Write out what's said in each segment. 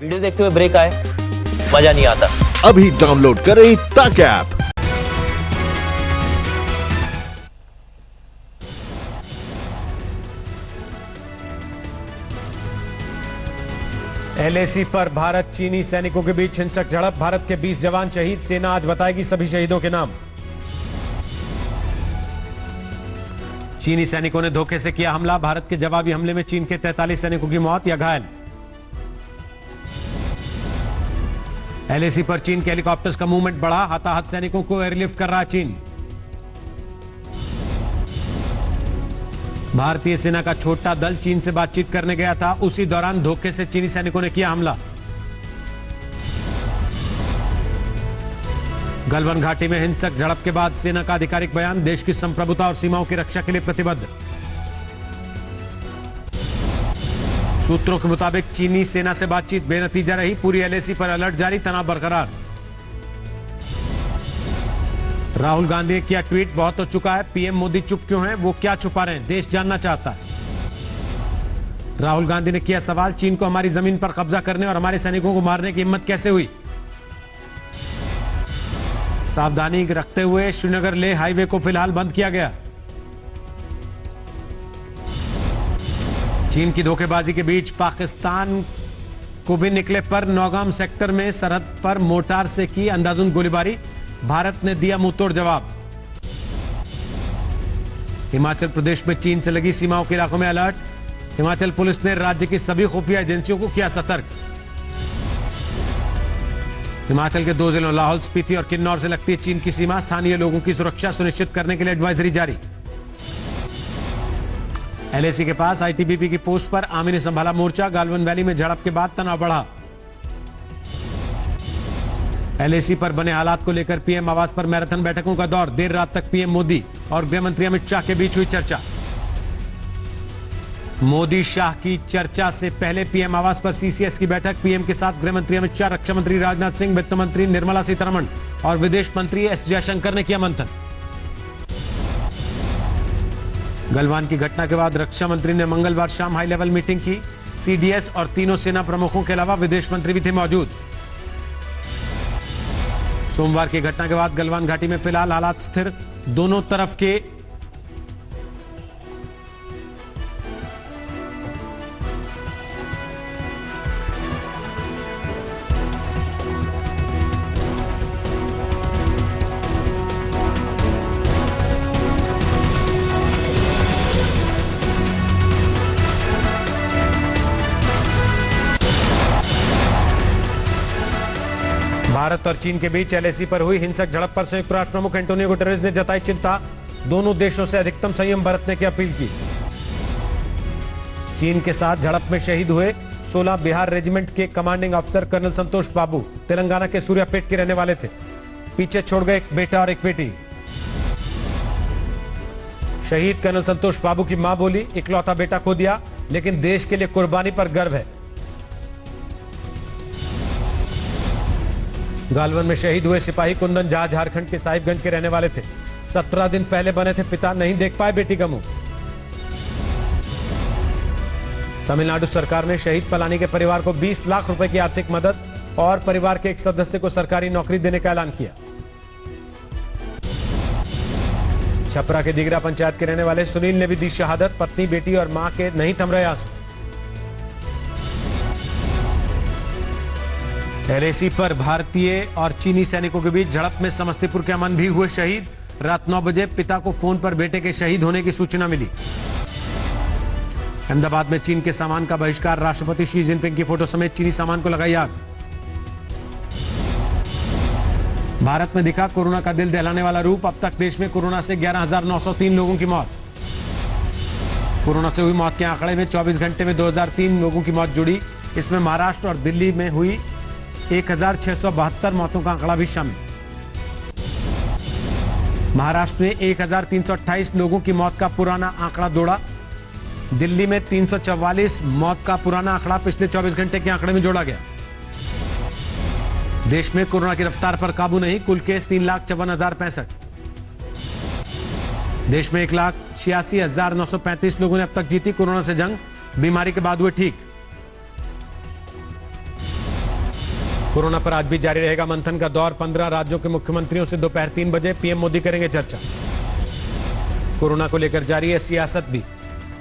Video देखते हुए break आए, मजा नहीं आता। अभी डाउनलोड करें तक ऐप। एलएसी पर भारत चीनी सैनिकों के बीच हिंसक झड़प, भारत के 20 जवान शहीद, सेना आज बताएगी सभी शहीदों के नाम। चीनी सैनिकों ने धोखे से किया हमला, भारत के जवाबी हमले में चीन के 43 सैनिकों की मौत या घायल। एलएसी पर चीन के हेलीकॉप्टर्स का मूवमेंट बढ़ा, हताहत सैनिकों को एयरलिफ्ट कर रहा चीन। भारतीय सेना का छोटा दल चीन से बातचीत करने गया था, उसी दौरान धोखे से चीनी सैनिकों ने किया हमला। गलवान घाटी में हिंसक झड़प के बाद सेना का आधिकारिक बयान, देश की संप्रभुता और सीमाओं की रक्षा के लिए प्रतिबद्ध। सूत्रों के मुताबिक चीनी सेना से बातचीत बेनतीजा रही, पूरी एलएसी पर अलर्ट जारी, तनाव बरकरार। राहुल गांधी ने किया ट्वीट, बहुत हो चुका है, पीएम मोदी चुप क्यों हैं, वो क्या छुपा रहे हैं, देश जानना चाहता है। राहुल गांधी ने किया सवाल, चीन को हमारी जमीन पर कब्जा करने और हमारे सैनिकों को मारने की हिम्मत कैसे हुई। सावधानी रखते हुए श्रीनगर लेह हाईवे को फिलहाल बंद किया गया। चीन की धोखेबाजी के बीच पाकिस्तान को भी निकले पर नौगाम सेक्टर में सरहद पर मोर्टार से की अंधाधुंध गोलीबारी, भारत ने दिया मुंहतोड़ जवाब। हिमाचल प्रदेश में चीन से लगी सीमाओं के इलाकों में अलर्ट, हिमाचल पुलिस ने राज्य की सभी खुफिया एजेंसियों को किया सतर्क। हिमाचल के 2 जिलों लाहौल स्पीति और किन्नौर से लगती है चीन की सीमा, स्थानीय लोगों की सुरक्षा सुनिश्चित करने के लिए एडवाइजरी जारी। एलएसी के पास आईटीबीपी की पोस्ट पर आर्मी ने संभाला मोर्चा, गालवन वैली में झड़प के बाद तनाव बढ़ा। एलएसी पर बने हालात को लेकर पीएम आवास पर मैराथन बैठकों का दौर, देर रात तक पीएम मोदी और गृह मंत्री अमित शाह के बीच हुई चर्चा। मोदी शाह की चर्चा से पहले पीएम आवास पर सीसीएस की बैठक, पीएम के साथ गृह मंत्री अमित शाह, रक्षा मंत्री राजनाथ सिंह, वित्त मंत्री निर्मला सीतारमण और विदेश मंत्री एस जयशंकर ने किया मंथन। गलवान की घटना के बाद रक्षा मंत्री ने मंगलवार शाम हाई लेवल मीटिंग की, सीडीएस और तीनों सेना प्रमुखों के अलावा विदेश मंत्री भी थे मौजूद। सोमवार की घटना के बाद गलवान घाटी में फिलहाल हालात स्थिर, दोनों तरफ के भारत और चीन के बीच एलएसी पर हुई हिंसक झड़प पर संयुक्त राष्ट्र प्रमुख एंटोनियो गुटेरेस ने जताई चिंता, दोनों देशों से अधिकतम संयम बरतने की अपील की। चीन के साथ झड़प में शहीद हुए 16 बिहार रेजिमेंट के कमांडिंग अफसर कर्नल संतोष बाबू तेलंगाना के सूर्यापेट के रहने वाले थे, पीछे छोड़ गए एक बेटा और एक बेटी। शहीद कर्नल संतोष बाबू की मां बोली, इकलौता बेटा खो दिया लेकिन देश के लिए कुर्बानी पर गर्व है। गालवन में शहीद हुए सिपाही कुंदन झा झारखंड के साहिबगंज के रहने वाले थे, 17 दिन पहले बने थे पिता, नहीं देख पाए बेटी का मुंह। तमिलनाडु सरकार ने शहीद पलानी के परिवार को 20 लाख रुपए की आर्थिक मदद और परिवार के एक सदस्य को सरकारी नौकरी देने का ऐलान किया। छपरा के दिगरा पंचायत के रहने वाले सुनील ने भी दी शहादत, पत्नी बेटी और मां के नहीं थम रहे आंसू। एलएसी पर भारतीय और चीनी सैनिकों के बीच झड़प में समस्तीपुर के अमन भी हुए शहीद, रात 9 बजे पिता को फोन पर बेटे के शहीद होने की सूचना मिली। अहमदाबाद में चीन के सामान का बहिष्कार, राष्ट्रपति शी जिनपिंग की फोटो समेत चीनी सामान को लगाई आग। भारत में दिखा कोरोना का दिल दहलाने वाला रूप, अब तक देश में कोरोना से 11,903 लोगों की मौत। कोरोना से हुई मौत के आंकड़े में 24 घंटे में 2003 लोगों की मौत जुड़ी, इसमें महाराष्ट्र और दिल्ली में हुई 1672 मौतों का आंकड़ा भी शामिल। महाराष्ट्र ने 1328 लोगों की मौत का पुराना आंकड़ा जोड़ा, दिल्ली में 344 मौत का पुराना आंकड़ा पिछले 24 घंटे के आंकड़े में जोड़ा गया। देश में कोरोना की रफ्तार पर काबू नहीं, कुल केस 3,54,065। देश में 1,86,935 लोगों ने अब तक जीती कोरोना से जंग, बीमारी के बाद हुए ठीक। कोरोना पर आज भी जारी रहेगा मंथन का दौर। 15 राज्यों के मुख्यमंत्रियों से दोपहर 3 बजे पीएम मोदी करेंगे चर्चा। कोरोना को लेकर जारी है सियासत भी।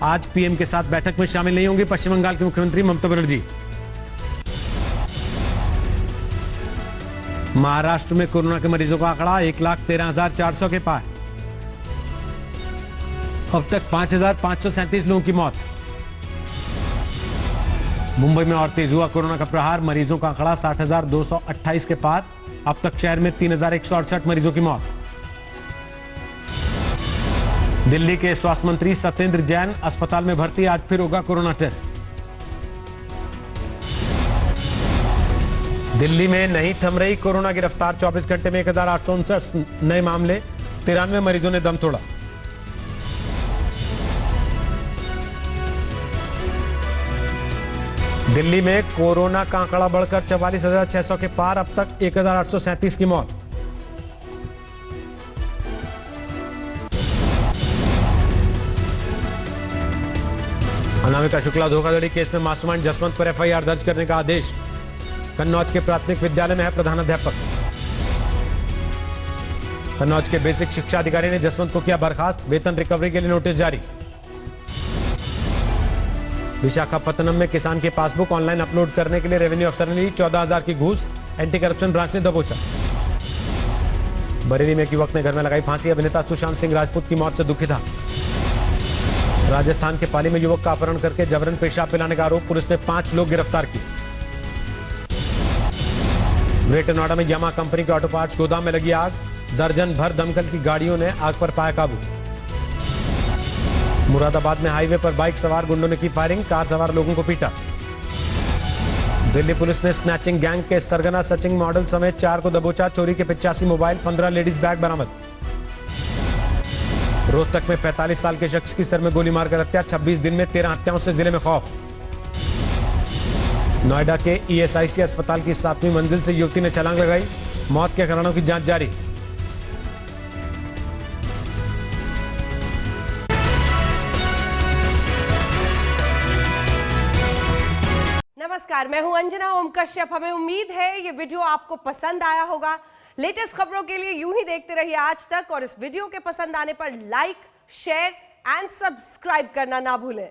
आज पीएम के साथ बैठक में शामिल नहीं होंगी पश्चिम बंगाल की मुख्यमंत्री ममता बनर्जी। महाराष्ट्र में कोरोना के मरीजों का आंकड़ा 1,13,400 के पार। अब तक 5,537 लोगों की मौत। मुंबई में और तेज हुआ कोरोना का प्रहार। मरीजों का आंकड़ा 60,228 के पार। अब तक शहर में 3,168 मरीजों की मौत। दिल्ली के स्वास्थ्य मंत्री सत्येंद्र जैन अस्पताल में भर्ती। आज फिर होगा कोरोना टेस्ट। दिल्ली में नहीं थम रही कोरोना की रफ्तार। 24 घंटे में 1,859 नए मामले। 93 मरीजों ने दम तोड़ा। दिल्ली में कोरोना का आंकड़ा बढ़कर 44,600 के पार। अब तक 1,837 की मौत। अनामिका शुक्ला धोखाधड़ी केस में मास्टरमाइंड जसवंत पर एफआईआर दर्ज करने का आदेश। कन्नौज के प्राथमिक विद्यालय में है प्रधानाध्यापक। कन्नौज के बेसिक शिक्षा अधिकारी ने जसवंत को किया बर्खास्त। वेतन रिकवरी के लिए नोटिस जारी। विशाखापत्तनम में किसान की पासबुक ऑनलाइन अपलोड करने के लिए रेवेन्यू अफसर ने ली 14,000 की घूस। एंटी करप्शन ब्रांच ने दबोचा। बरेली में एक युवक ने घर में लगाई फांसी। अभिनेता सुशांत सिंह राजपूत की मौत से दुखी था। राजस्थान के पाली में युवक का अपहरण करके जबरन पेशाब पिलाने का आरोप। पुलिस ने 5 लोग गिरफ्तार किए। ग्रेटर नोएडा में यामा कंपनी के ऑटो पार्ट्स गोदाम में लगी आग। दर्जन भर दमकल की गाड़ियों ने आग पर पाया काबू। मुरादाबाद में हाईवे पर बाइक सवार गुंडों ने की फायरिंग। कार सवार लोगों को पीटा। दिल्ली पुलिस ने स्नैचिंग गैंग के सरगना सचिन मॉडल समेत 4 को दबोचा। चोरी के 85 मोबाइल, 15 लेडीज बैग बरामद। रोहतक में 45 साल के शख्स की सर में गोली मारकर हत्या। 26 दिन में 13 हत्याओं से जिले में खौफ। नोएडा के ईएसआईसी अस्पताल की 7वीं मंजिल से युवती ने छलांग लगाई। मौत के कारणों की जांच जारी। नमस्कार, मैं हूं अंजना ओम कश्यप। हमें उम्मीद है ये वीडियो आपको पसंद आया होगा। लेटेस्ट खबरों के लिए यूं ही देखते रहिए आज तक और इस वीडियो के पसंद आने पर लाइक, शेयर एंड सब्सक्राइब करना ना भूलें।